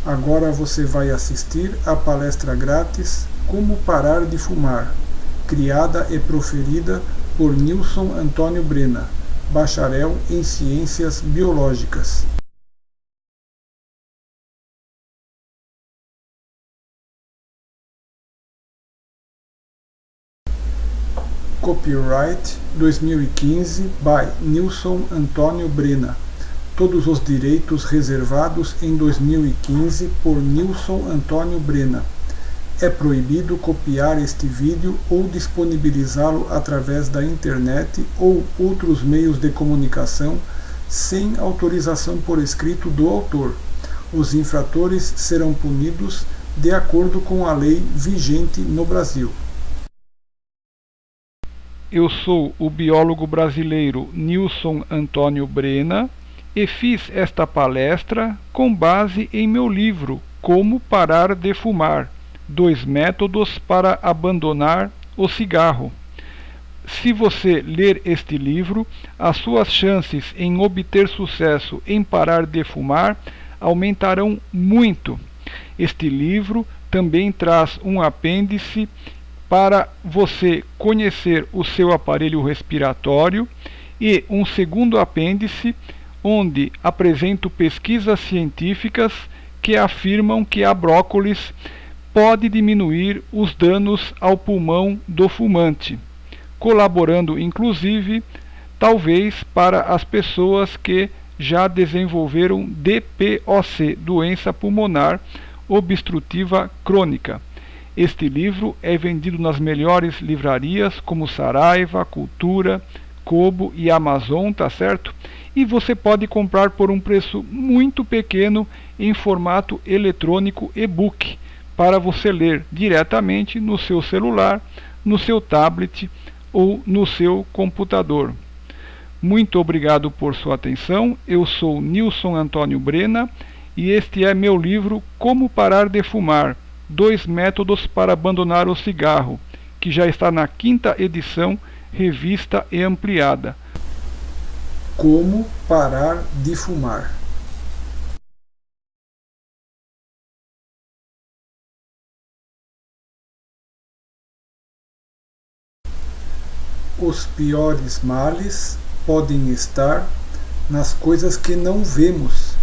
Agora você vai assistir à palestra grátis Como Parar de Fumar, criada e proferida por Nilson Antônio Brena, bacharel em Ciências Biológicas. Copyright 2015 by Nilson Antônio Brena. Todos os direitos reservados em 2015 por Nilson Antônio Brena. É proibido copiar este vídeo ou disponibilizá-lo através da internet ou outros meios de comunicação sem autorização por escrito do autor. Os infratores serão punidos de acordo com a lei vigente no Brasil. Eu sou o biólogo brasileiro Nilson Antônio Brena e fiz esta palestra com base em meu livro Como Parar de Fumar, 2 métodos para abandonar o cigarro. Se você ler este livro, as suas chances em obter sucesso em parar de fumar aumentarão muito. Este livro também traz um apêndice para você conhecer o seu aparelho respiratório e um segundo apêndice onde apresento pesquisas científicas que afirmam que a brócolis pode diminuir os danos ao pulmão do fumante, colaborando inclusive talvez para as pessoas que já desenvolveram DPOC, doença pulmonar obstrutiva crônica. Este livro é vendido nas melhores livrarias como Saraiva, Cultura, Kobo e Amazon, tá certo? E você pode comprar por um preço muito pequeno em formato eletrônico e-book, para você ler diretamente no seu celular, no seu tablet ou no seu computador. Muito obrigado por sua atenção. Eu sou Nilson Antônio Brena e este é meu livro Como Parar de Fumar, 2 métodos para abandonar o cigarro, que já está na 5ª edição, revista e ampliada. Como Parar de Fumar. Os piores males podem estar nas coisas que não vemos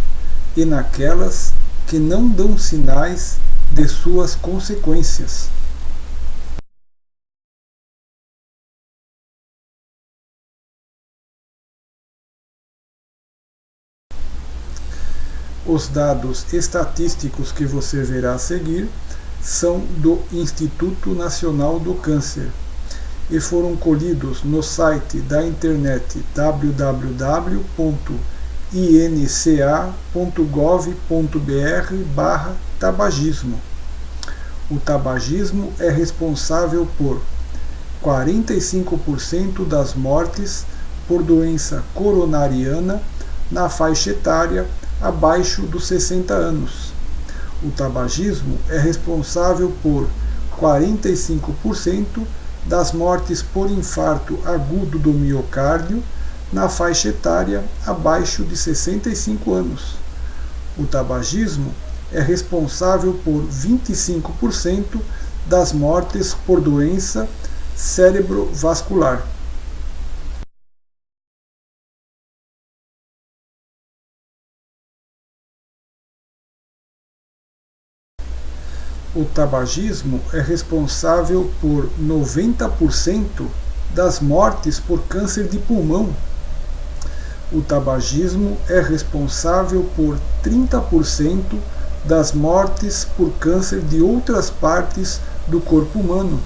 e naquelas que não dão sinais de suas consequências. Os dados estatísticos que você verá a seguir são do Instituto Nacional do Câncer e foram colhidos no site da internet www.inca.gov.br/tabagismo. O tabagismo é responsável por 45% das mortes por doença coronariana na faixa etária abaixo dos 60 anos. O tabagismo é responsável por 45% das mortes por infarto agudo do miocárdio na faixa etária abaixo de 65 anos. O tabagismo é responsável por 25% das mortes por doença cerebrovascular. O tabagismo é responsável por 90% das mortes por câncer de pulmão. O tabagismo é responsável por 30% das mortes por câncer de outras partes do corpo humano.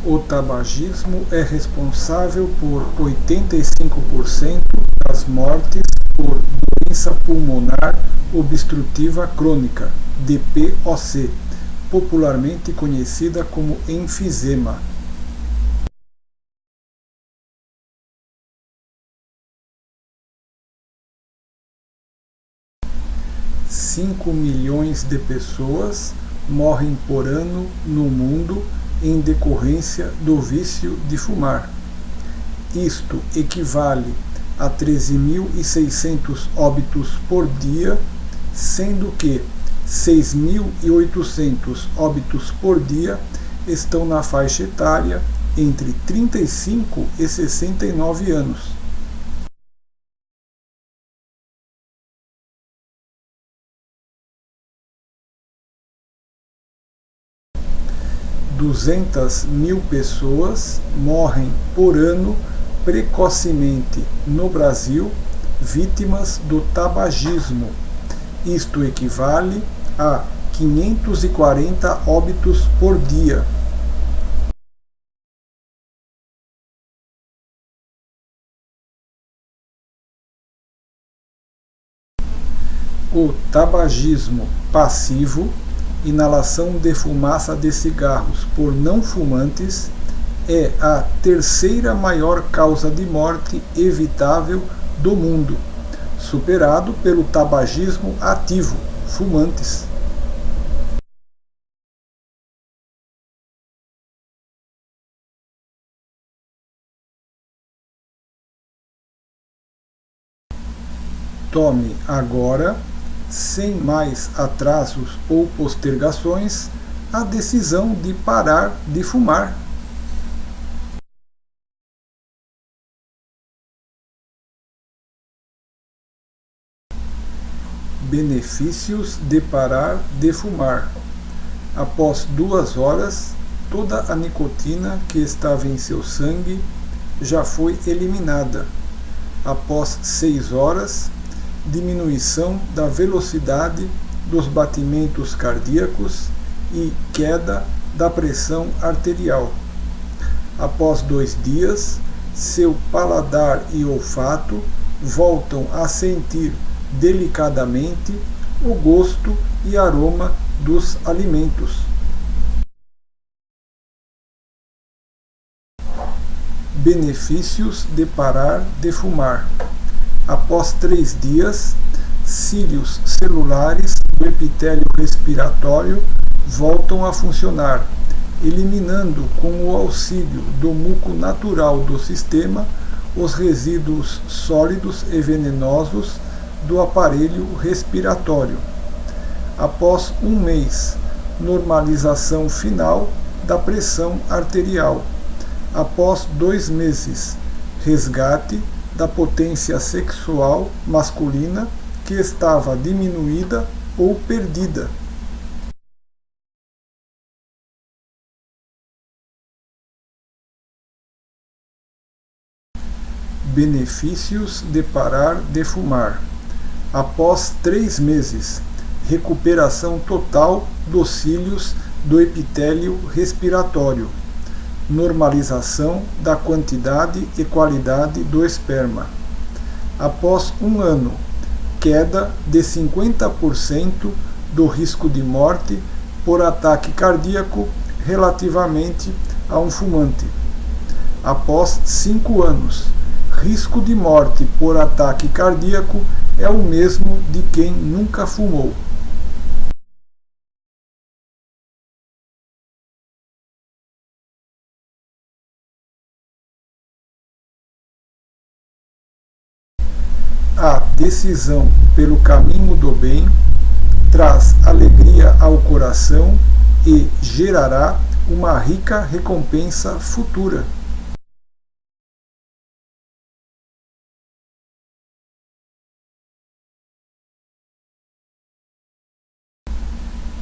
O tabagismo é responsável por 85% das mortes por doença pulmonar obstrutiva crônica, DPOC, popularmente conhecida como enfisema. (5 milhões de pessoas morrem por ano no mundo em decorrência do vício de fumar. Isto equivale a 13.600 óbitos por dia, sendo que 6.800 óbitos por dia estão na faixa etária entre 35 e 69 anos. ,200.000 pessoas morrem por ano precocemente no Brasil, vítimas do tabagismo. Isto equivale a 540 óbitos por dia. O tabagismo passivo, inalação de fumaça de cigarros por não fumantes, é a terceira maior causa de morte evitável do mundo, superado pelo tabagismo ativo, fumantes. Tome agora, sem mais atrasos ou postergações, a decisão de parar de fumar. Benefícios de parar de fumar. Após 2 horas, toda a nicotina que estava em seu sangue já foi eliminada. Após 6 horas, diminuição da velocidade dos batimentos cardíacos e queda da pressão arterial. Após 2 dias, seu paladar e olfato voltam a sentir delicadamente o gosto e aroma dos alimentos. Benefícios de parar de fumar. Após 3 dias, cílios celulares do epitélio respiratório voltam a funcionar, eliminando com o auxílio do muco natural do sistema os resíduos sólidos e venenosos do aparelho respiratório. Após 1 mês, normalização final da pressão arterial. Após 2 meses, resgate da potência sexual masculina que estava diminuída ou perdida. Benefícios de parar de fumar. Após 3 meses, recuperação total dos cílios do epitélio respiratório. Normalização da quantidade e qualidade do esperma. Após 1 ano, queda de 50% do risco de morte por ataque cardíaco relativamente a um fumante. Após 5 anos, risco de morte por ataque cardíaco é o mesmo de quem nunca fumou. A decisão pelo caminho do bem traz alegria ao coração e gerará uma rica recompensa futura.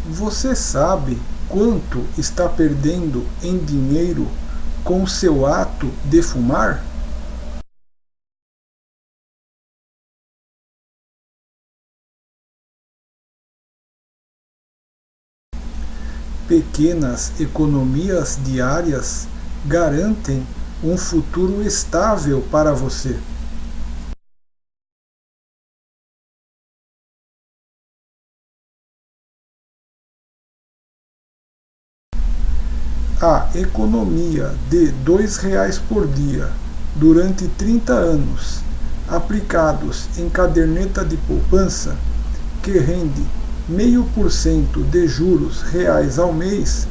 Você sabe quanto está perdendo em dinheiro com seu ato de fumar? Pequenas economias diárias garantem um futuro estável para você. A economia de R$ 2 por dia durante 30 anos, aplicados em caderneta de poupança, que rende 0,5% de juros reais ao mês,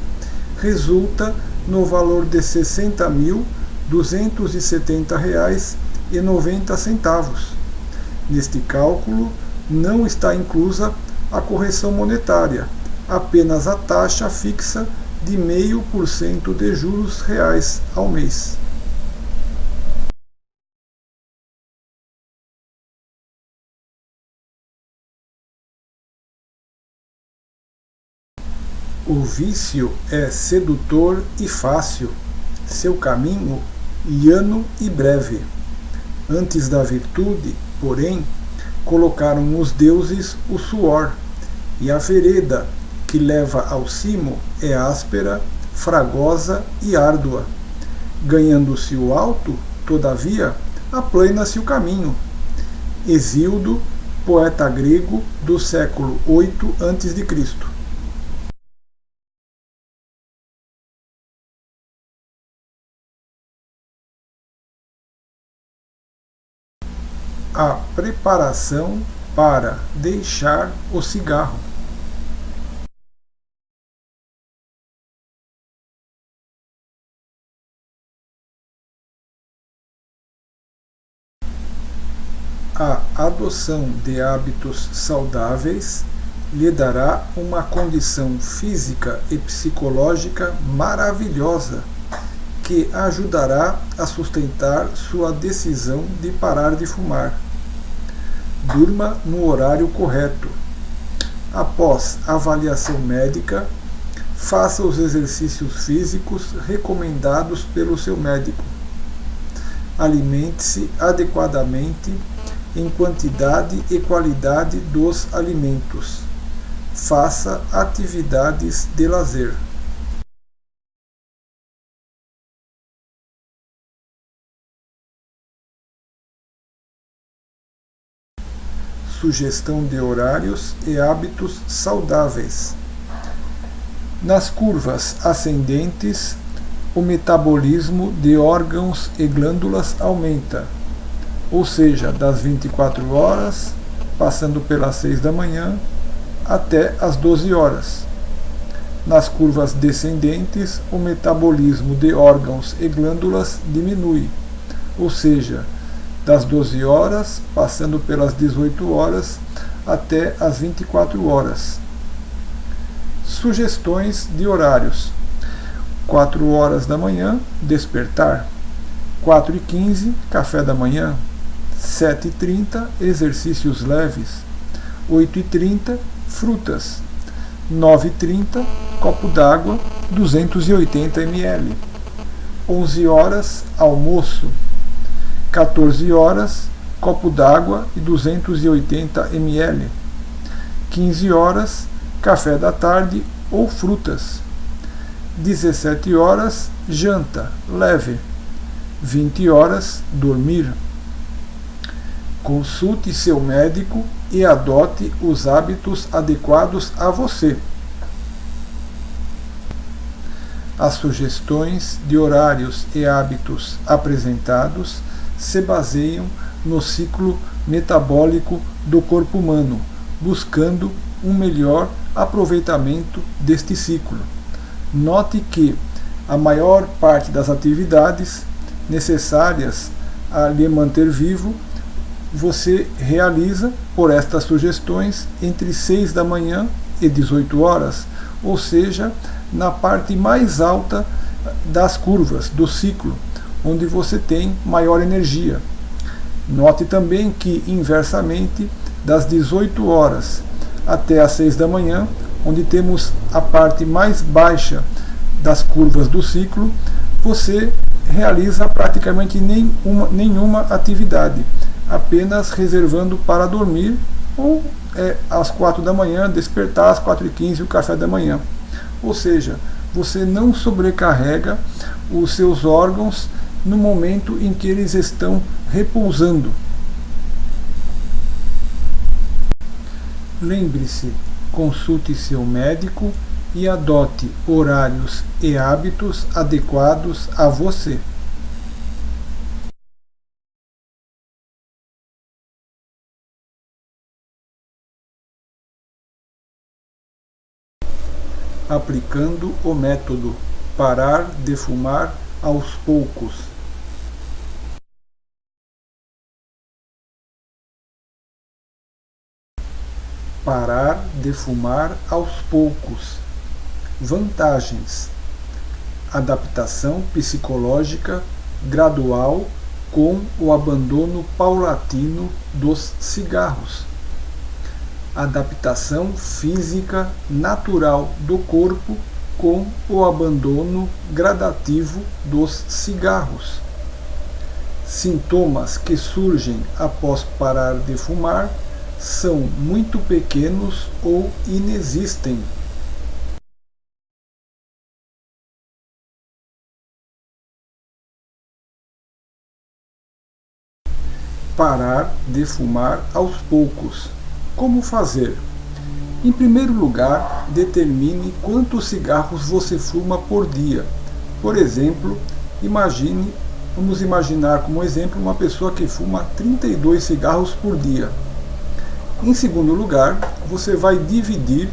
resulta no valor de R$ 60.270,90. Neste cálculo, não está inclusa a correção monetária, apenas a taxa fixa de 0,5% de juros reais ao mês. O vício é sedutor e fácil, seu caminho llano e breve. Antes da virtude, porém, colocaram os deuses o suor, e a vereda que leva ao cimo é áspera, fragosa e árdua. Ganhando-se o alto, todavia, aplana-se o caminho. Hesíodo, poeta grego do século VIII a.C. A preparação para deixar o cigarro. A adoção de hábitos saudáveis lhe dará uma condição física e psicológica maravilhosa, que ajudará a sustentar sua decisão de parar de fumar. Durma no horário correto. Após avaliação médica, faça os exercícios físicos recomendados pelo seu médico. Alimente-se adequadamente em quantidade e qualidade dos alimentos. Faça atividades de lazer. Sugestão de horários e hábitos saudáveis. Nas curvas ascendentes, o metabolismo de órgãos e glândulas aumenta, ou seja, das 24 horas, passando pelas 6 da manhã, até as 12 horas. Nas curvas descendentes, o metabolismo de órgãos e glândulas diminui, ou seja, das 12 horas, passando pelas 18 horas, até as 24 horas. Sugestões de horários: 4 horas da manhã, despertar. 4h15, café da manhã. 7h30, exercícios leves. 8h30, frutas. 9h30, copo d'água, 280 ml. 11 horas, almoço. 14 horas, copo d'água e 280 ml. 15 horas, café da tarde ou frutas. 17 horas, janta, leve. 20 horas, dormir. Consulte seu médico e adote os hábitos adequados a você. As sugestões de horários e hábitos apresentados se baseiam no ciclo metabólico do corpo humano, buscando um melhor aproveitamento deste ciclo. Note que a maior parte das atividades necessárias a lhe manter vivo você realiza por estas sugestões entre 6 da manhã e 18 horas, ou seja, na parte mais alta das curvas do ciclo, onde você tem maior energia. Note também que, inversamente, das 18 horas até as 6 da manhã, onde temos a parte mais baixa das curvas do ciclo, você realiza praticamente nenhuma atividade, apenas reservando para dormir ou às 4 da manhã, despertar às 4h15 o café da manhã. Ou seja, você não sobrecarrega os seus órgãos no momento em que eles estão repousando. Lembre-se, consulte seu médico e adote horários e hábitos adequados a você. Aplicando o método. Parar de fumar aos poucos. Parar de fumar aos poucos. Vantagens: adaptação psicológica gradual com o abandono paulatino dos cigarros. Adaptação física natural do corpo com o abandono gradativo dos cigarros. Sintomas que surgem após parar de fumar são muito pequenos ou inexistem. Parar de fumar aos poucos. Como fazer? Em primeiro lugar, determine quantos cigarros você fuma por dia. Por exemplo, vamos imaginar como exemplo uma pessoa que fuma 32 cigarros por dia. Em segundo lugar, você vai dividir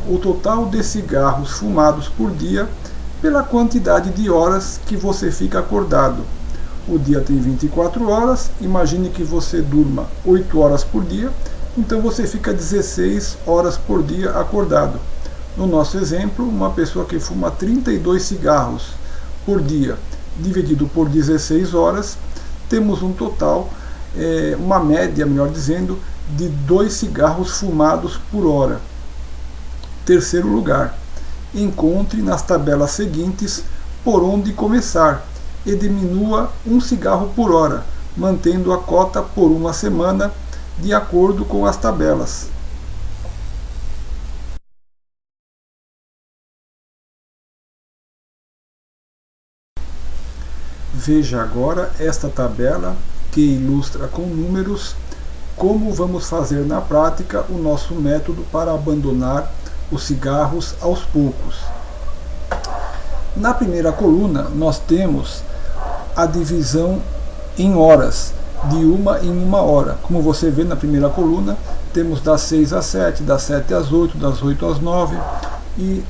o total de cigarros fumados por dia pela quantidade de horas que você fica acordado. O dia tem 24 horas, imagine que você durma 8 horas por dia, então você fica 16 horas por dia acordado. No nosso exemplo, uma pessoa que fuma 32 cigarros por dia, dividido por 16 horas, temos um total, uma média, melhor dizendo, de 2 cigarros fumados por hora. Terceiro lugar, encontre nas tabelas seguintes por onde começar e diminua 1 cigarro por hora, mantendo a cota por uma semana, de acordo com as tabelas. Veja agora esta tabela que ilustra com números como vamos fazer na prática o nosso método para abandonar os cigarros aos poucos. Na primeira coluna nós temos a divisão em horas, de uma em uma hora. Como você vê na primeira coluna, temos das 6 às 7, das 7 às 8, das 8 às 9 e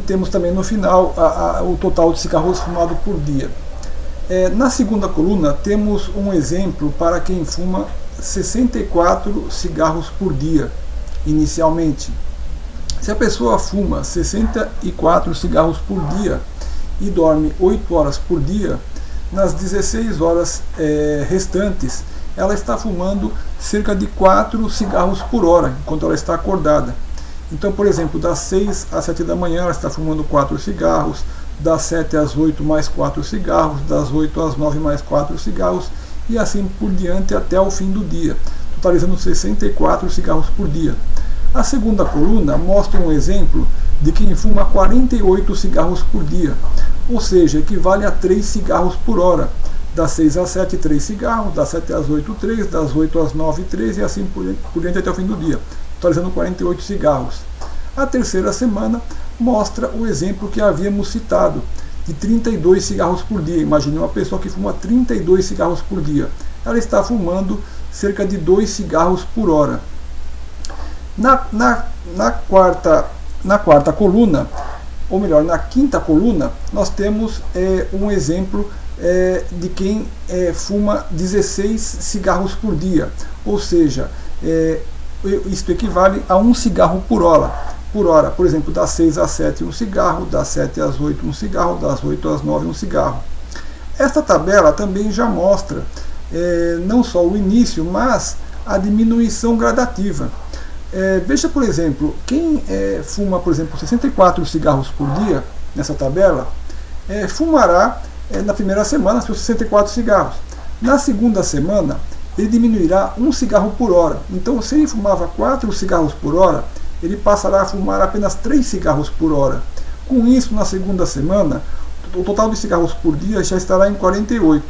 temos também no final o total de cigarros fumados por dia. Na segunda coluna temos um exemplo para quem fuma 64 cigarros por dia, inicialmente. Se a pessoa fuma 64 cigarros por dia e dorme 8 horas por dia, nas 16 horas restantes, ela está fumando cerca de 4 cigarros por hora, enquanto ela está acordada. Então, por exemplo, das 6 às 7 da manhã, ela está fumando 4 cigarros, das 7 às 8 mais 4 cigarros, das 8 às 9 mais 4 cigarros, e assim por diante até o fim do dia, totalizando 64 cigarros por dia. A segunda coluna mostra um exemplo de quem fuma 48 cigarros por dia, ou seja, equivale a 3 cigarros por hora. Das 6 às 7, 3 cigarros, das 7 às 8, 3, das 8 às 9, 3 e assim por diante até o fim do dia, totalizando 48 cigarros. A terceira semana mostra o exemplo que havíamos citado, de 32 cigarros por dia. Imagine uma pessoa que fuma 32 cigarros por dia. Ela está fumando cerca de 2 cigarros por hora. Na quarta coluna, ou melhor, na quinta coluna, nós temos um exemplo de quem fuma 16 cigarros por dia, ou seja, isto equivale a 1 cigarro por hora. Por exemplo, das 6 às 7 um cigarro, das 7 às 8 um cigarro, das 8 às 9 um cigarro. Esta tabela também já mostra não só o início, mas a diminuição gradativa. Veja, por exemplo, quem fuma, por exemplo, 64 cigarros por dia, nessa tabela, fumará na primeira semana seus 64 cigarros. Na segunda semana, ele diminuirá 1 cigarro por hora. Então, se ele fumava 4 cigarros por hora, ele passará a fumar apenas 3 cigarros por hora. Com isso, na segunda semana, o total de cigarros por dia já estará em 48.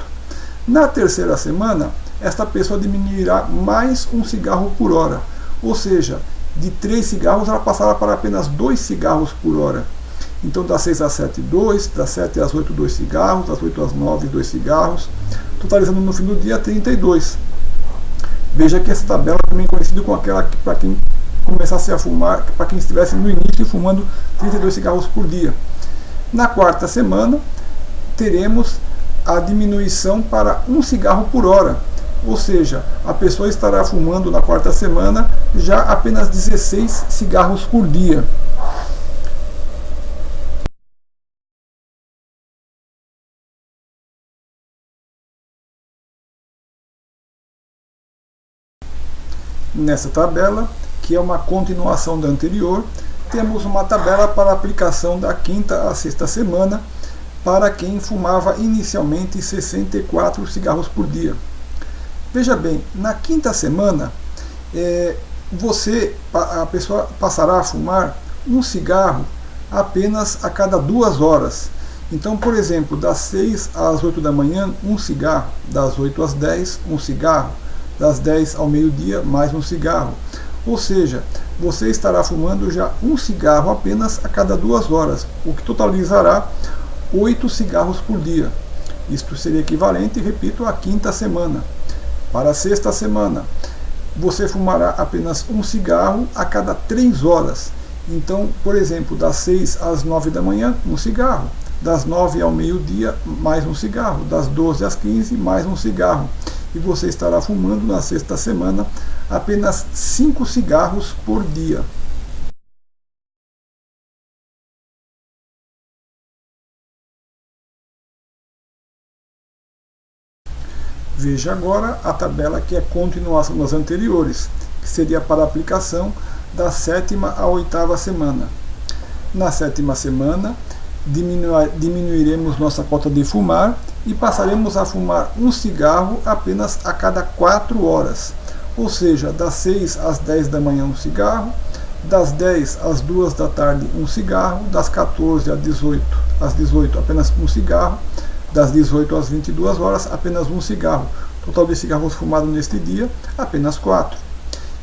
Na terceira semana, esta pessoa diminuirá mais 1 cigarro por hora. Ou seja, de 3 cigarros ela passará para apenas 2 cigarros por hora. Então, das 6 às 7, 2, das 7 às 8, 2 cigarros, das 8 às 9, 2 cigarros, totalizando no fim do dia 32. Veja que essa tabela também é conhecida com aquela que, para quem começasse a fumar, para quem estivesse no início fumando 32 cigarros por dia. Na quarta semana, teremos a diminuição para 1 cigarro por hora, ou seja, a pessoa estará fumando na quarta semana já apenas 16 cigarros por dia. Nessa tabela, que é uma continuação da anterior, temos uma tabela para a aplicação da quinta à sexta semana para quem fumava inicialmente 64 cigarros por dia. Veja bem, na quinta semana, a pessoa passará a fumar um cigarro apenas a cada 2 horas. Então, por exemplo, das 6 às 8 da manhã, um cigarro, das 8 às 10, um cigarro, das 10 ao meio-dia, mais um cigarro. Ou seja, você estará fumando já um cigarro apenas a cada 2 horas, o que totalizará 8 cigarros por dia. Isto seria equivalente, repito, à quinta semana. Para a sexta semana, você fumará apenas um cigarro a cada 3 horas. Então, por exemplo, das 6 às 9 da manhã, um cigarro. Das 9 ao meio-dia, mais um cigarro. Das 12 às 15, mais um cigarro. E você estará fumando na sexta semana apenas 5 cigarros por dia. Veja agora a tabela que é continuação das anteriores, que seria para a aplicação da sétima à oitava semana. Na sétima semana, diminuiremos nossa cota de fumar e passaremos a fumar um cigarro apenas a cada 4 horas. Ou seja, das 6 às 10 da manhã um cigarro, das 10 às 2 da tarde um cigarro, das 14 às 18 apenas um cigarro, das 18 às 22 horas apenas um cigarro. Total de cigarros fumados neste dia, apenas 4.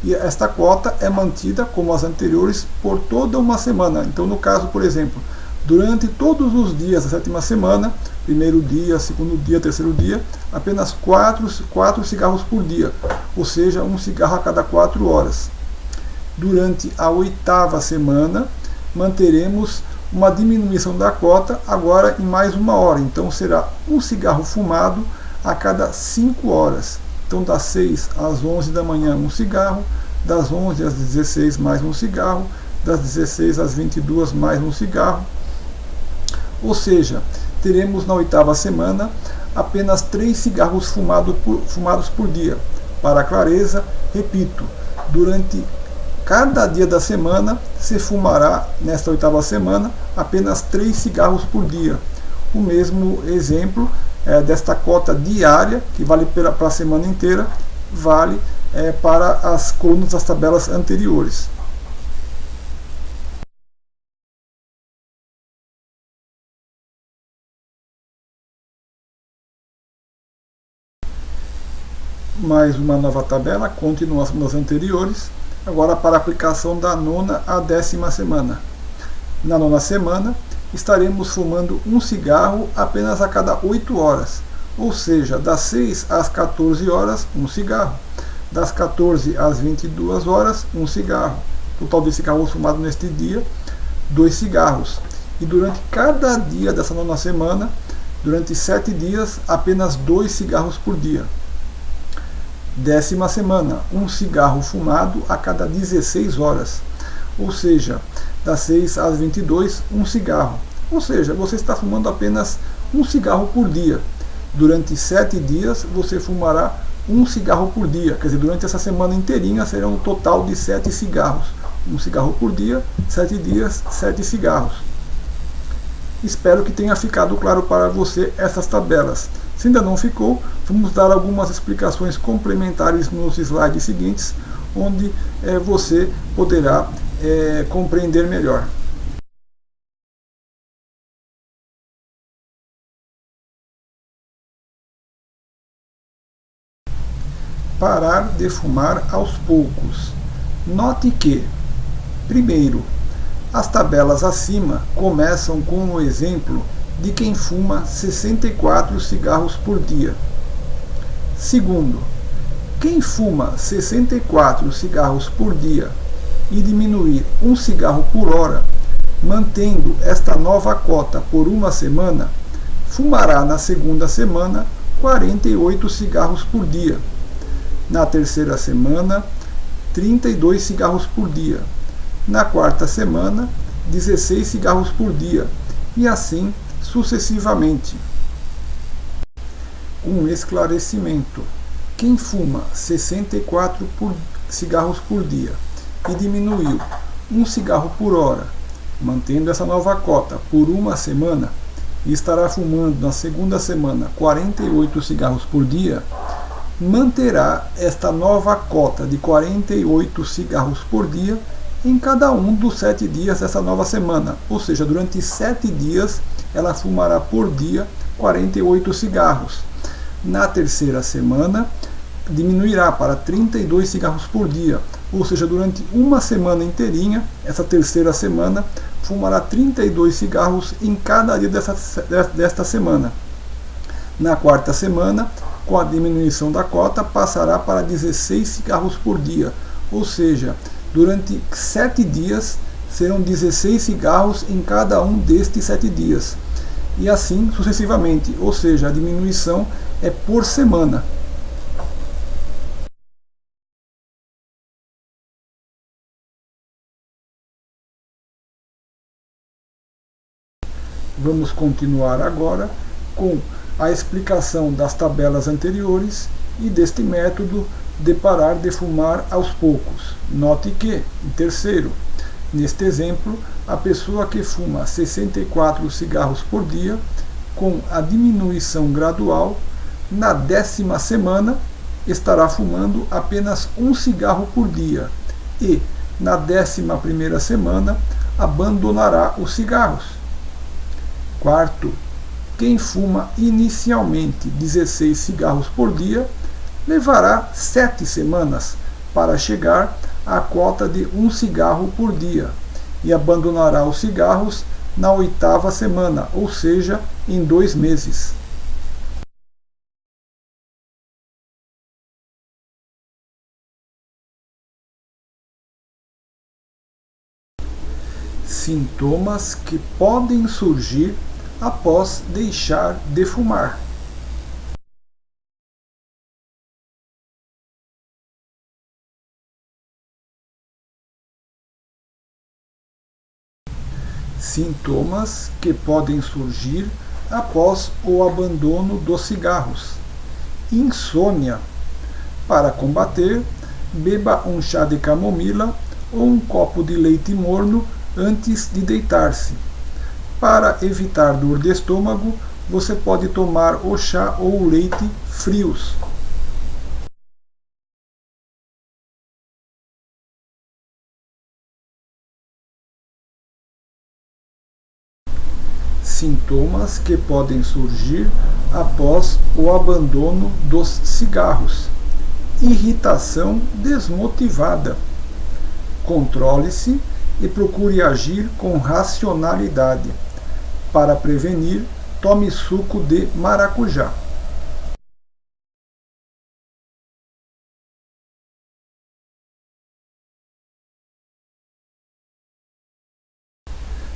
E esta cota é mantida, como as anteriores, por toda uma semana. Então, no caso, por exemplo, durante todos os dias da sétima semana, primeiro dia, segundo dia, terceiro dia, apenas 4 cigarros por dia, ou seja, um cigarro a cada 4 horas. Durante a oitava semana, manteremos uma diminuição da cota agora em mais 1 hora. Então será um cigarro fumado a cada 5 horas. Então das 6 às 11 da manhã um cigarro, das 11 às 16 mais um cigarro, das 16 às 22 mais um cigarro. Ou seja, teremos na oitava semana apenas 3 cigarros fumados por dia. Para a clareza, repito, durante cada dia da semana se fumará, nesta oitava semana, apenas 3 cigarros por dia. O mesmo exemplo desta cota diária, que vale para a semana inteira, vale para as colunas das tabelas anteriores. Mais uma nova tabela, continuação das anteriores, agora para a aplicação da 9ª à 10ª semana. Na 9ª semana, estaremos fumando um cigarro apenas a cada 8 horas, ou seja, das 6 às 14 horas, um cigarro, das 14 às 22 horas, um cigarro. Total de cigarros fumados neste dia, 2 cigarros. E durante cada dia dessa 9ª semana, durante 7 dias, apenas 2 cigarros por dia. 10ª semana, um cigarro fumado a cada 16 horas, ou seja, das 6 às 22, um cigarro. Ou seja, você está fumando apenas um cigarro por dia. Durante 7 dias, você fumará um cigarro por dia. Quer dizer, durante essa semana inteirinha será um total de 7 cigarros. Um cigarro por dia, 7 dias, 7 cigarros. Espero que tenha ficado claro para você essas tabelas. Se ainda não ficou, vamos dar algumas explicações complementares nos slides seguintes, onde você poderá compreender melhor. Parar de fumar aos poucos. Note que, primeiro, as tabelas acima começam com o exemplo de quem fuma 64 cigarros por dia. Segundo, quem fuma 64 cigarros por dia e diminuir um cigarro por hora, Mantendo esta nova cota por uma semana, fumará na segunda semana 48 cigarros por dia. Na terceira semana, 32 cigarros por dia. Na quarta semana, 16 cigarros por dia. E assim sucessivamente. Um esclarecimento. Quem fuma 64 cigarros por dia e diminuiu 1 cigarro por hora, mantendo essa nova cota por uma semana, e estará fumando na segunda semana 48 cigarros por dia, manterá esta nova cota de 48 cigarros por dia em cada um dos 7 dias dessa nova semana. Ou seja, durante 7 dias ela fumará por dia 48 cigarros. Na terceira semana, diminuirá para 32 cigarros por dia. Ou seja, durante uma semana inteirinha, essa terceira semana, fumará 32 cigarros em cada dia desta semana. Na quarta semana, com a diminuição da cota, passará para 16 cigarros por dia. Ou seja, durante 7 dias, serão 16 cigarros em cada um destes 7 dias. E assim sucessivamente, ou seja, a diminuição é por semana. Vamos continuar agora com a explicação das tabelas anteriores e deste método de parar de fumar aos poucos. Note que, em terceiro, neste exemplo, a pessoa que fuma 64 cigarros por dia, com a diminuição gradual, na 10ª semana estará fumando apenas 1 cigarro por dia e, na 11ª semana, abandonará os cigarros. Quarto, quem fuma inicialmente 16 cigarros por dia, levará 7 semanas para chegar à cota de 1 cigarro por dia e abandonará os cigarros na 8ª semana, ou seja, em 2 meses. Sintomas que podem surgir após deixar de fumar. Sintomas que podem surgir após o abandono dos cigarros. Insônia. Para combater, beba um chá de camomila ou um copo de leite morno antes de deitar-se. Para evitar dor de estômago, você pode tomar o chá ou o leite frios. Sintomas que podem surgir após o abandono dos cigarros. Irritação desmotivada. Controle-se e procure agir com racionalidade. Para prevenir, tome suco de maracujá.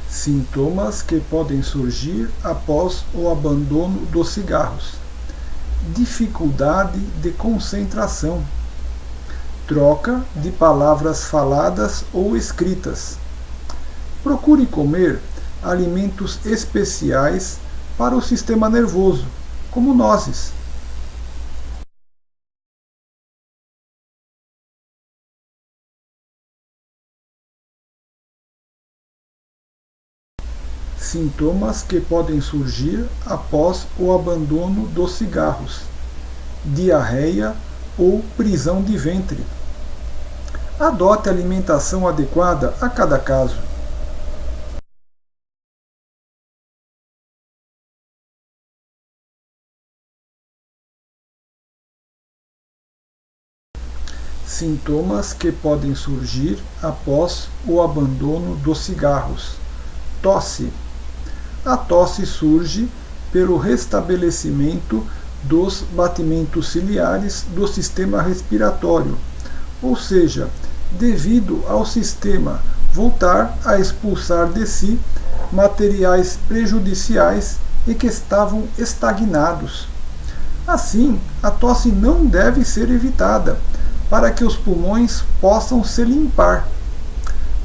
Sintomas que podem surgir após o abandono dos cigarros. Dificuldade de concentração. Troca de palavras faladas ou escritas. Procure comer alimentos especiais para o sistema nervoso, como nozes. Sintomas que podem surgir após o abandono dos cigarros. Diarreia ou prisão de ventre. Adote alimentação adequada a cada caso. Sintomas que podem surgir após o abandono dos cigarros. Tosse. A tosse surge pelo restabelecimento dos batimentos ciliares do sistema respiratório, ou seja, devido ao sistema voltar a expulsar de si materiais prejudiciais e que estavam estagnados. Assim, a tosse não deve ser evitada, para que os pulmões possam se limpar.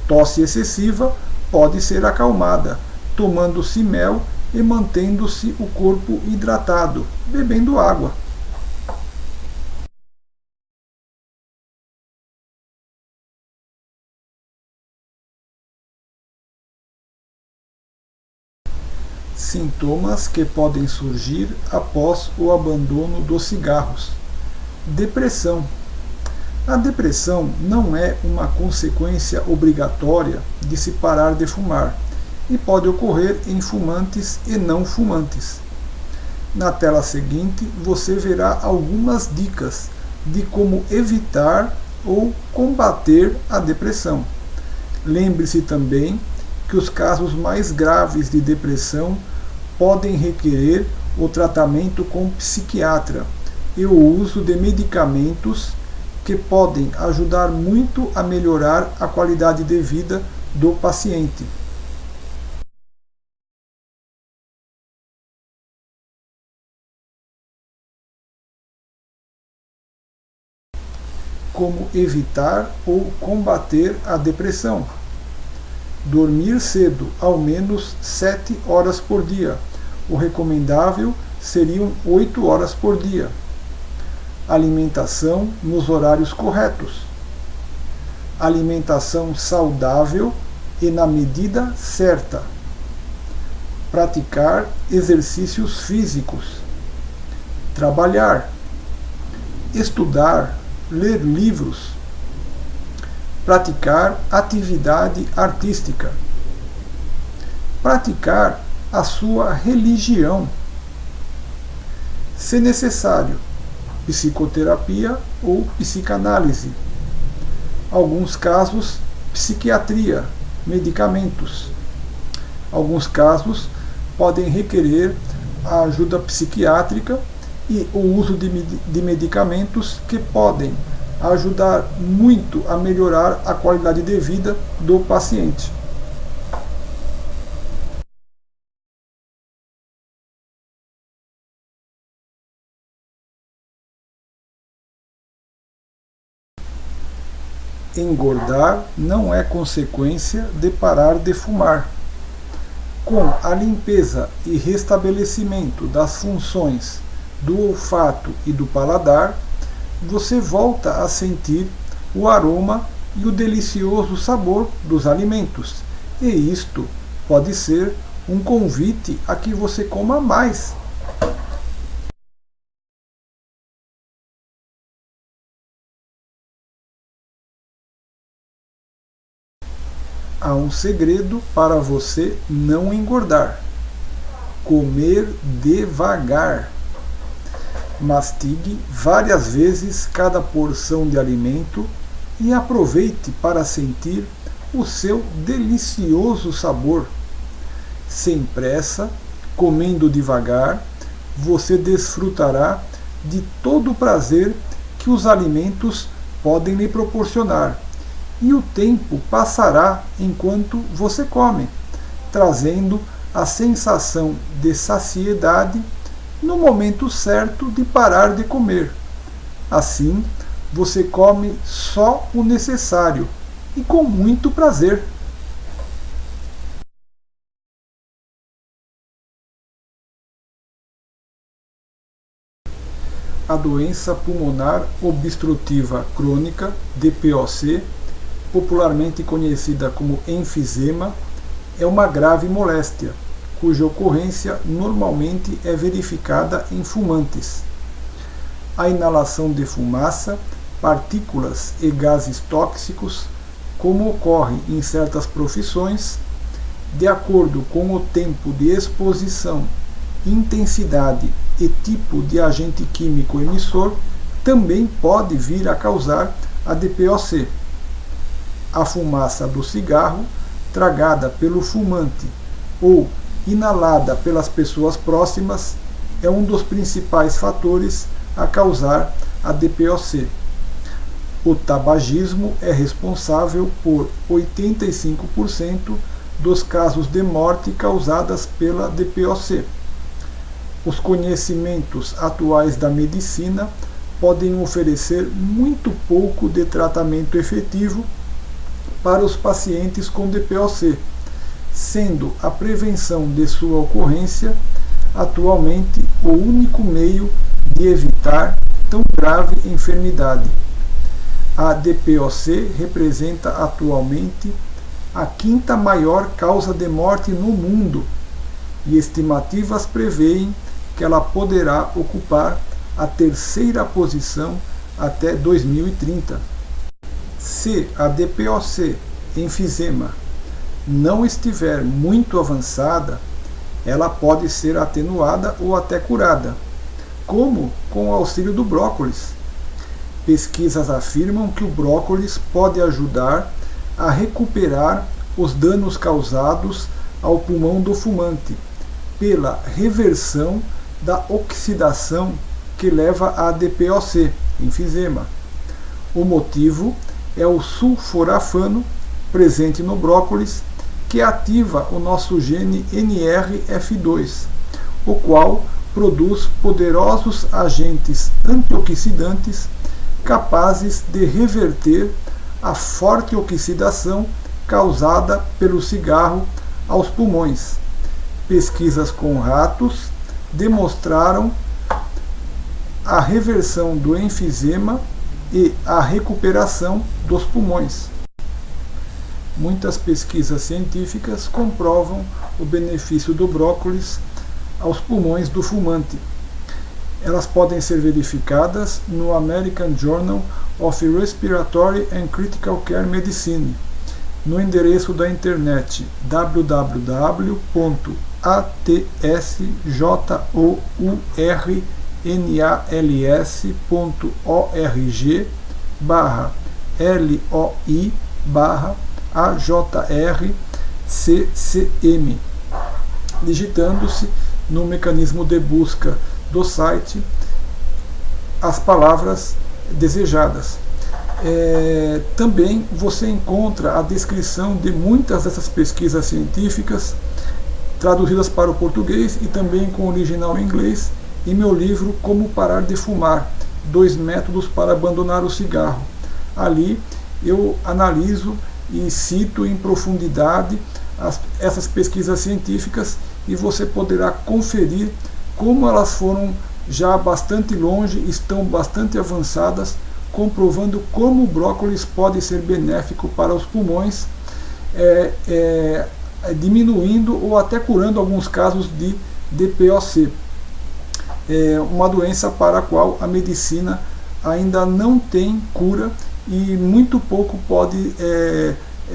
Tosse excessiva pode ser acalmada, tomando-se mel e mantendo-se o corpo hidratado, bebendo água. Sintomas que podem surgir após o abandono dos cigarros. Depressão. A depressão não é uma consequência obrigatória de se parar de fumar e pode ocorrer em fumantes e não fumantes. Na tela seguinte, você verá algumas dicas de como evitar ou combater a depressão. Lembre-se também que os casos mais graves de depressão podem requerer o tratamento com psiquiatra e o uso de medicamentos que podem ajudar muito a melhorar a qualidade de vida do paciente. Como evitar ou combater a depressão? Dormir cedo, ao menos 7 horas por dia. O recomendável seriam 8 horas por dia. Alimentação nos horários corretos. Alimentação saudável e na medida certa. Praticar exercícios físicos. Trabalhar. Estudar, ler livros. Praticar atividade artística. Praticar a sua religião. Se necessário, psicoterapia ou psicanálise. Alguns casos, psiquiatria, medicamentos. Alguns casos podem requerer a ajuda psiquiátrica e o uso de medicamentos que podem ajudar muito a melhorar a qualidade de vida do paciente. Engordar não é consequência de parar de fumar. Com a limpeza e restabelecimento das funções do olfato e do paladar, você volta a sentir o aroma e o delicioso sabor dos alimentos. E isto pode ser um convite a que você coma mais. Há um segredo para você não engordar: comer devagar. Mastigue várias vezes cada porção de alimento e aproveite para sentir o seu delicioso sabor. Sem pressa, comendo devagar, você desfrutará de todo o prazer que os alimentos podem lhe proporcionar, e o tempo passará enquanto você come, trazendo a sensação de saciedade no momento certo de parar de comer. Assim, você come só o necessário e com muito prazer. A doença pulmonar obstrutiva crônica, DPOC, popularmente conhecida como enfisema, é uma grave moléstia, cuja ocorrência normalmente é verificada em fumantes. A inalação de fumaça, partículas e gases tóxicos, como ocorre em certas profissões, de acordo com o tempo de exposição, intensidade e tipo de agente químico emissor, também pode vir a causar a DPOC. A fumaça do cigarro, tragada pelo fumante ou inalada pelas pessoas próximas, é um dos principais fatores a causar a DPOC. O tabagismo é responsável por 85% dos casos de morte causadas pela DPOC. Os conhecimentos atuais da medicina podem oferecer muito pouco de tratamento efetivo para os pacientes com DPOC, sendo a prevenção de sua ocorrência atualmente o único meio de evitar tão grave enfermidade. A DPOC representa atualmente a quinta maior causa de morte no mundo e estimativas preveem que ela poderá ocupar a terceira posição até 2030. Se a DPOC, enfisema, não estiver muito avançada, ela pode ser atenuada ou até curada, como com o auxílio do brócolis. Pesquisas afirmam que o brócolis pode ajudar a recuperar os danos causados ao pulmão do fumante pela reversão da oxidação que leva à DPOC, enfisema. O motivo é o sulforafano presente no brócolis, que ativa o nosso gene NRF2, o qual produz poderosos agentes antioxidantes capazes de reverter a forte oxidação causada pelo cigarro aos pulmões. Pesquisas com ratos demonstraram a reversão do enfisema e a recuperação dos pulmões. Muitas pesquisas científicas comprovam o benefício do brócolis aos pulmões do fumante. Elas podem ser verificadas no American Journal of Respiratory and Critical Care Medicine, no endereço da internet www.atsjournals.org/LOI/AJRCCM, digitando-se no mecanismo de busca do site as palavras desejadas. Também você encontra a descrição de muitas dessas pesquisas científicas traduzidas para o português e também com original em inglês em meu livro Como Parar de Fumar, 2 métodos para abandonar o cigarro. Ali eu analiso e cito em profundidade essas pesquisas científicas e você poderá conferir como elas foram já bastante longe, estão bastante avançadas, comprovando como o brócolis pode ser benéfico para os pulmões, diminuindo ou até curando alguns casos de DPOC, uma doença para a qual a medicina ainda não tem cura e muito pouco pode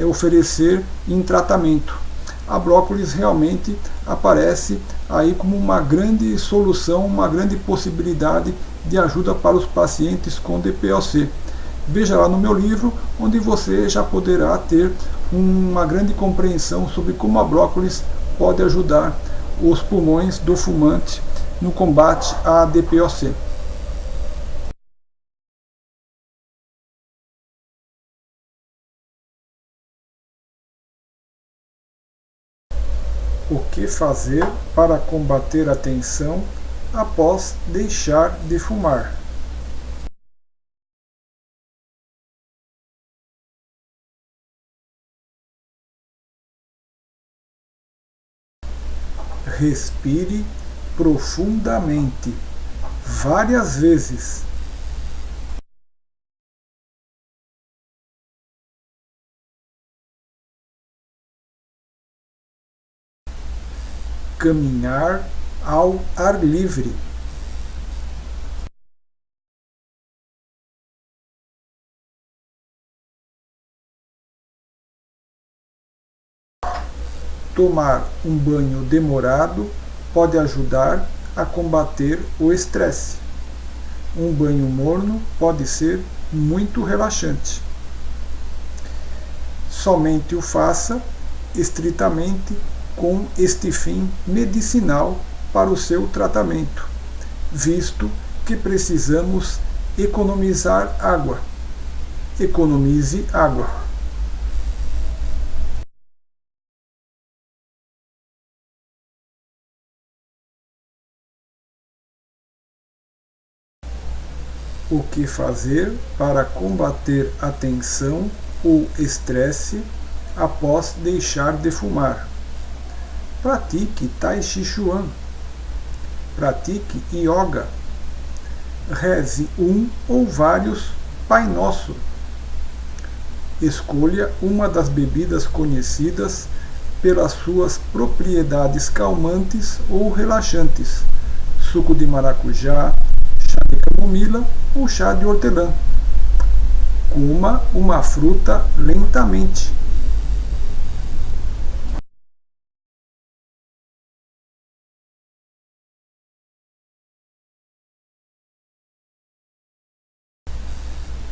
oferecer em tratamento. A brócolis realmente aparece aí como uma grande solução, uma grande possibilidade de ajuda para os pacientes com DPOC. Veja lá no meu livro, onde você já poderá ter uma grande compreensão sobre como a brócolis pode ajudar os pulmões do fumante no combate à DPOC. O que fazer para combater a tensão após deixar de fumar? Respire profundamente, várias vezes. Caminhar ao ar livre. Tomar um banho demorado pode ajudar a combater o estresse. Um banho morno pode ser muito relaxante. Somente o faça estritamente com este fim medicinal para o seu tratamento, visto que precisamos economizar água. Economize água. O que fazer para combater a tensão ou estresse após deixar de fumar? Pratique Tai Chi Chuan. Pratique yoga. Reze um ou vários Pai Nosso. Escolha uma das bebidas conhecidas pelas suas propriedades calmantes ou relaxantes: suco de maracujá, chá de camomila ou chá de hortelã. Coma uma fruta lentamente.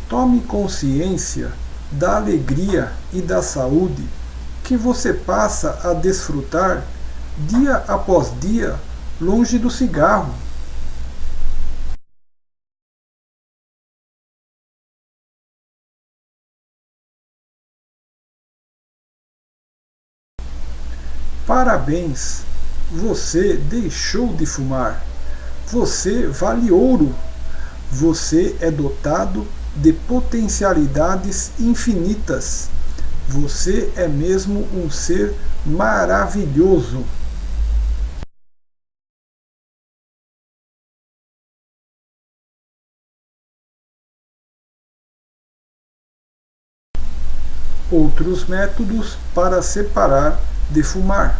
Tome consciência da alegria e da saúde que você passa a desfrutar dia após dia longe do cigarro. Parabéns! Você deixou de fumar. Você vale ouro. Você é dotado de potencialidades infinitas. Você é mesmo um ser maravilhoso. Outros métodos para separar de fumar: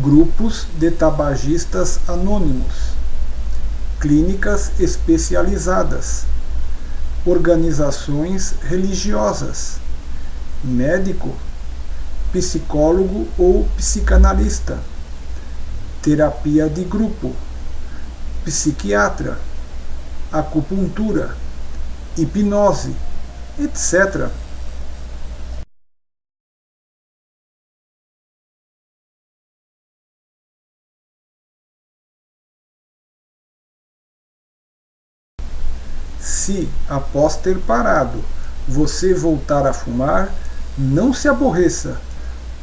grupos de tabagistas anônimos, clínicas especializadas, organizações religiosas, médico, psicólogo ou psicanalista, terapia de grupo, psiquiatra, acupuntura, hipnose, etc. Se, após ter parado, você voltar a fumar, não se aborreça.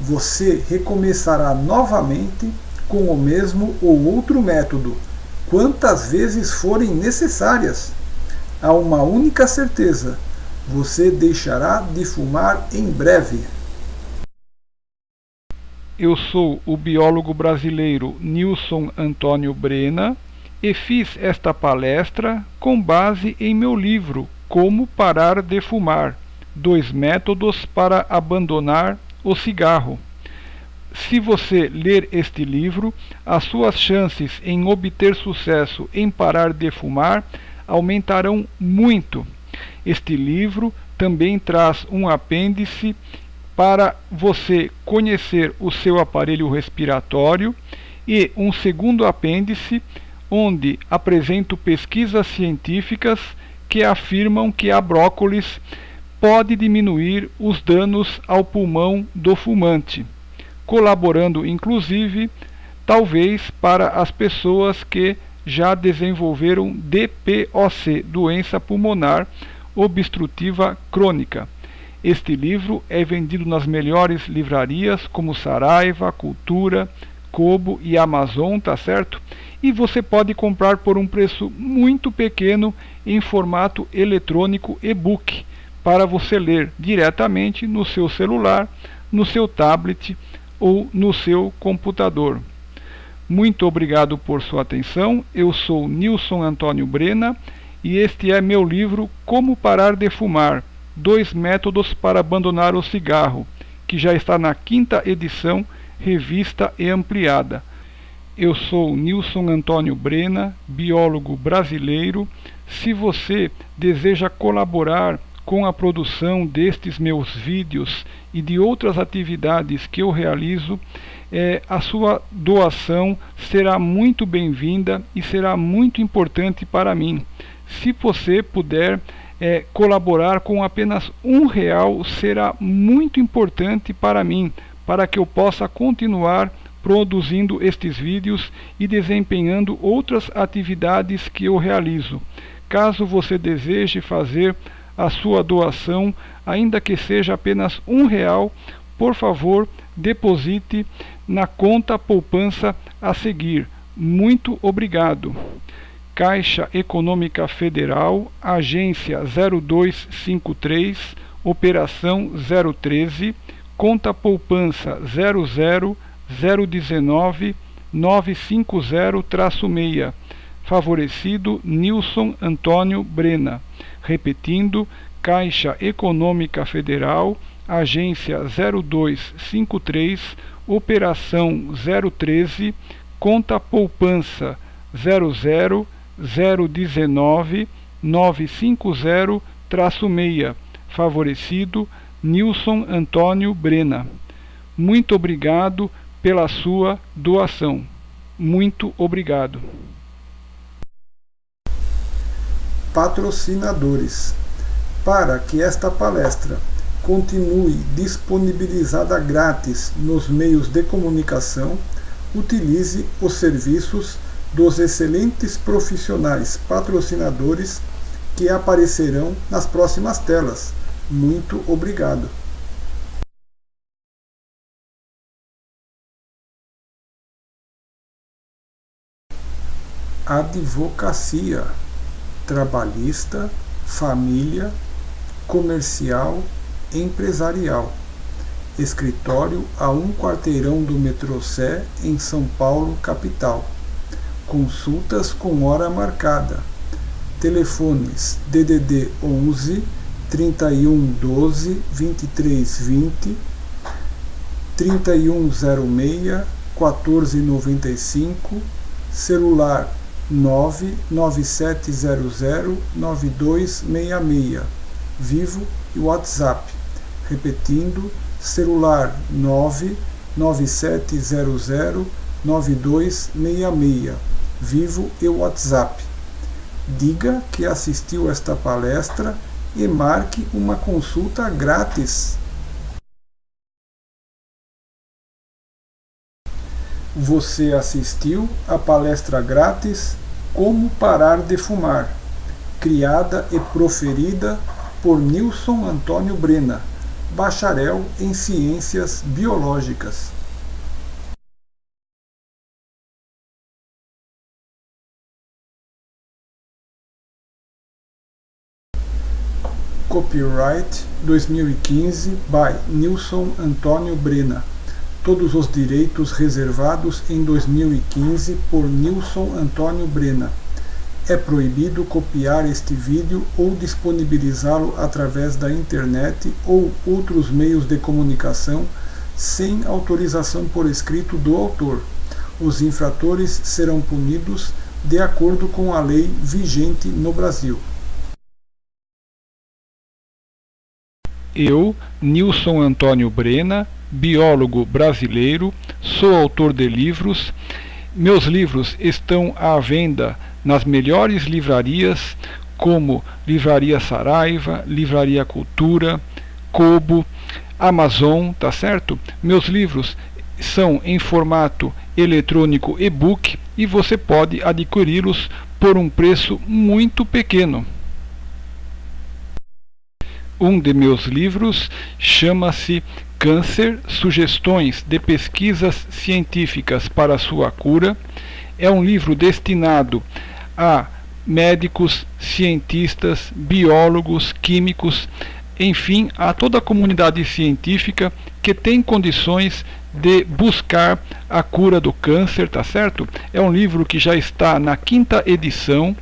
Você recomeçará novamente com o mesmo ou outro método, quantas vezes forem necessárias. Há uma única certeza: você deixará de fumar em breve. Eu sou o biólogo brasileiro Nilson Antônio Brena e fiz esta palestra com base em meu livro Como Parar de Fumar: 2 métodos para abandonar o cigarro. Se você ler este livro, as suas chances em obter sucesso em parar de fumar aumentarão muito. Este livro também traz um apêndice para você conhecer o seu aparelho respiratório e um segundo apêndice onde apresento pesquisas científicas que afirmam que a brócolis pode diminuir os danos ao pulmão do fumante, colaborando inclusive, talvez, para as pessoas que já desenvolveram DPOC, doença pulmonar obstrutiva crônica. Este livro é vendido nas melhores livrarias como Saraiva, Cultura, Kobo e Amazon, tá certo? E você pode comprar por um preço muito pequeno em formato eletrônico e-book, para você ler diretamente no seu celular, no seu tablet ou no seu computador. Muito obrigado por sua atenção. Eu sou Nilson Antônio Brena e este é meu livro Como Parar de Fumar: 2 métodos para abandonar o cigarro, que já está na 5ª edição, revista e ampliada. Eu sou Nilson Antônio Brena, biólogo brasileiro. Se você deseja colaborar com a produção destes meus vídeos e de outras atividades que eu realizo, a sua doação será muito bem-vinda e será muito importante para mim. Se você puder colaborar com apenas R$1, será muito importante para mim, para que eu possa continuar produzindo estes vídeos e desempenhando outras atividades que eu realizo. Caso você deseje fazer a sua doação, ainda que seja apenas R$1, por favor, deposite na conta poupança a seguir. Muito obrigado. Caixa Econômica Federal, agência 0253, operação 013, conta poupança 00019-950-6, favorecido Nilson Antônio Brena. Repetindo, Caixa Econômica Federal, agência 0253, operação 013, conta poupança 00019-950-6, favorecido Nilson Antônio Brena. Muito obrigado pela sua doação. Muito obrigado. Patrocinadores. Para que esta palestra continue disponibilizada grátis nos meios de comunicação, utilize os serviços dos excelentes profissionais patrocinadores que aparecerão nas próximas telas. Muito obrigado. Advocacia trabalhista, família, comercial, empresarial. Escritório a 1 quarteirão do metrô Sé, em São Paulo, capital. Consultas com hora marcada. Telefones DDD 11 31 12 23 20, 3106 1495, celular 997009266, Vivo e WhatsApp. Repetindo, celular 997009266, Vivo e WhatsApp. Diga que assistiu esta palestra e marque uma consulta grátis. Você assistiu à palestra grátis Como Parar de Fumar, criada e proferida por Nilson Antônio Brena, bacharel em Ciências Biológicas. Copyright 2015 by Nilson Antônio Brena. Todos os direitos reservados em 2015 por Nilson Antônio Brena. É proibido copiar este vídeo ou disponibilizá-lo através da internet ou outros meios de comunicação sem autorização por escrito do autor. Os infratores serão punidos de acordo com a lei vigente no Brasil. Eu, Nilson Antônio Brena, biólogo brasileiro, sou autor de livros. Meus livros estão à venda nas melhores livrarias, como Livraria Saraiva, Livraria Cultura, Kobo, Amazon, tá certo? Meus livros são em formato eletrônico e-book e você pode adquiri-los por um preço muito pequeno. Um de meus livros chama-se Câncer, Sugestões de Pesquisas Científicas para Sua Cura. É um livro destinado a médicos, cientistas, biólogos, químicos, enfim, a toda a comunidade científica que tem condições de buscar a cura do câncer, tá certo? É um livro que já está na 5ª edição.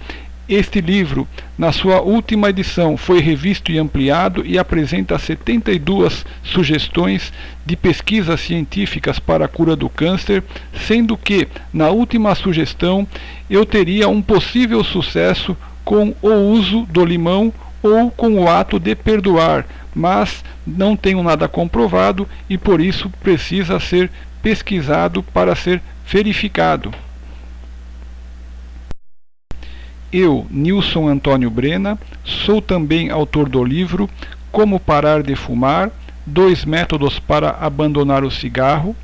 Este livro, na sua última edição, foi revisto e ampliado e apresenta 72 sugestões de pesquisas científicas para a cura do câncer, sendo que, na última sugestão, eu teria um possível sucesso com o uso do limão ou com o ato de perdoar, mas não tenho nada comprovado e por isso precisa ser pesquisado para ser verificado. Eu, Nilson Antônio Brena, sou também autor do livro Como Parar de Fumar, 2 métodos para abandonar o cigarro.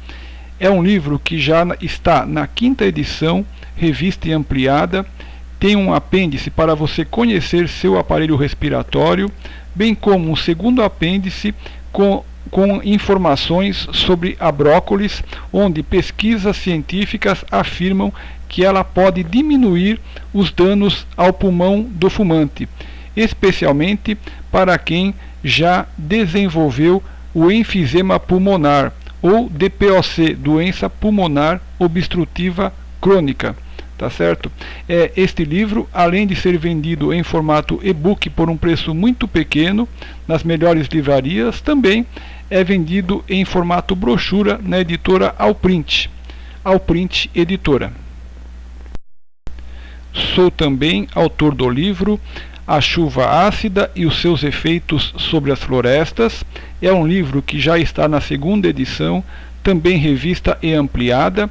É um livro que já está na 5ª edição, revista e ampliada. Tem um apêndice para você conhecer seu aparelho respiratório, bem como um segundo apêndice com informações sobre a brócolis, onde pesquisas científicas afirmam que ela pode diminuir os danos ao pulmão do fumante, especialmente para quem já desenvolveu o enfisema pulmonar ou DPOC, doença pulmonar obstrutiva crônica. Tá certo? Este livro, além de ser vendido em formato e-book por um preço muito pequeno nas melhores livrarias, também é vendido em formato brochura na editora Alprint Editora. Sou também autor do livro A Chuva Ácida e os seus efeitos sobre as florestas. É um livro que já está na segunda edição, também revista e ampliada.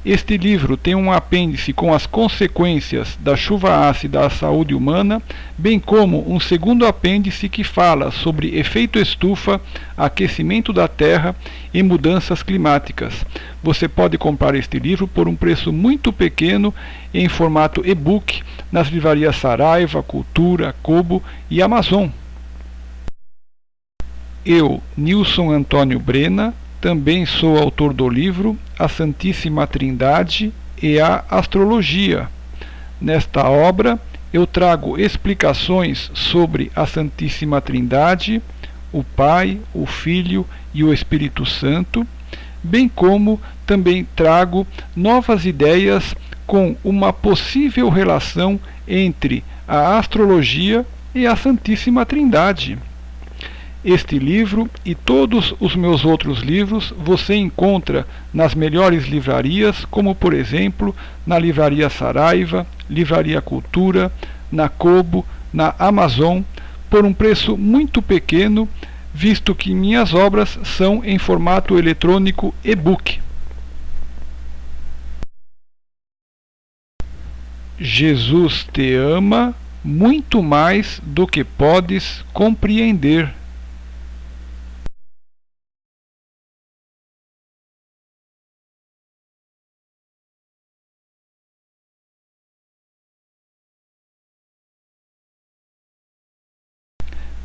Este livro tem um apêndice com as consequências da chuva ácida à saúde humana, bem como um segundo apêndice que fala sobre efeito estufa, aquecimento da terra e mudanças climáticas. Você pode comprar este livro por um preço muito pequeno em formato e-book nas livrarias Saraiva, Cultura, Kobo e Amazon. Eu, Nilson Antônio Brena, também sou autor do livro A Santíssima Trindade e a Astrologia. Nesta obra, eu trago explicações sobre a Santíssima Trindade, o Pai, o Filho e o Espírito Santo, bem como também trago novas ideias com uma possível relação entre a astrologia e a Santíssima Trindade. Este livro e todos os meus outros livros você encontra nas melhores livrarias, como por exemplo na Livraria Saraiva, Livraria Cultura, na Kobo, na Amazon, por um preço muito pequeno, visto que minhas obras são em formato eletrônico e-book. Jesus te ama muito mais do que podes compreender.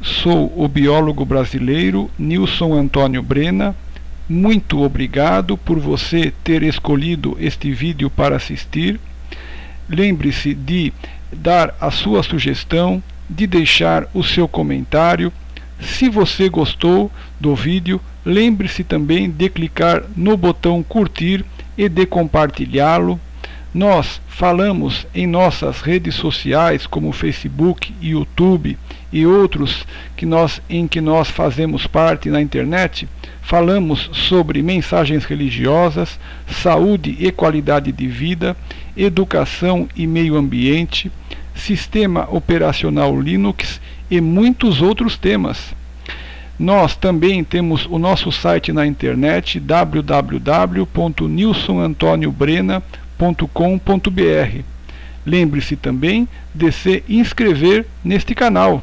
Sou o biólogo brasileiro Nilson Antônio Brena. Muito obrigado por você ter escolhido este vídeo para assistir. Lembre-se de dar a sua sugestão, de deixar o seu comentário. Se você gostou do vídeo, lembre-se também de clicar no botão curtir e de compartilhá-lo. Nós falamos em nossas redes sociais como Facebook, YouTube e outros em que nós fazemos parte na internet. Falamos sobre mensagens religiosas, saúde e qualidade de vida, educação e meio ambiente, sistema operacional Linux e muitos outros temas. Nós também temos o nosso site na internet www.nilsonantoniobrena.com.br. Lembre-se também de se inscrever neste canal.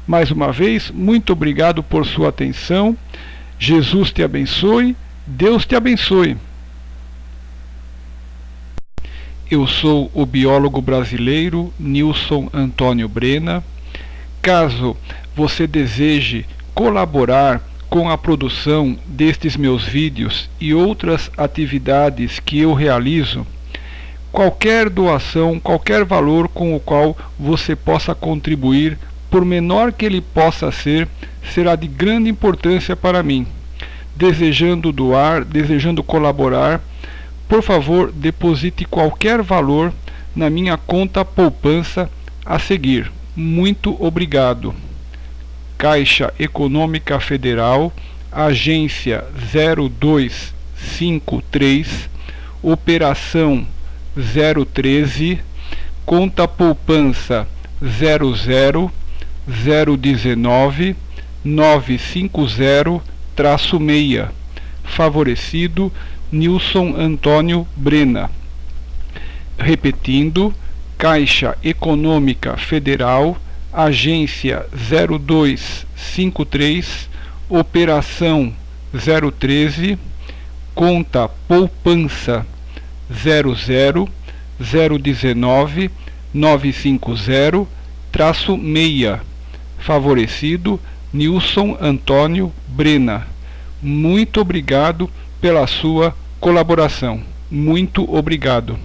Mais uma vez, muito obrigado por sua atenção. Jesus te abençoe, Deus te abençoe. Eu sou o biólogo brasileiro Nilson Antônio Brena. Caso você deseje colaborar com a produção destes meus vídeos e outras atividades que eu realizo, qualquer doação, qualquer valor com o qual você possa contribuir, por menor que ele possa ser, será de grande importância para mim. Desejando doar, desejando colaborar, por favor, deposite qualquer valor na minha conta poupança a seguir. Muito obrigado. Caixa Econômica Federal, agência 0253, operação 013, conta poupança 00019 950-6, favorecido Nilson Antônio Brena. Repetindo, Caixa Econômica Federal, agência 0253, operação 013, conta poupança 00019 950-6, Favorecido, Nilson Antônio Brena. Muito obrigado pela sua colaboração. Muito obrigado.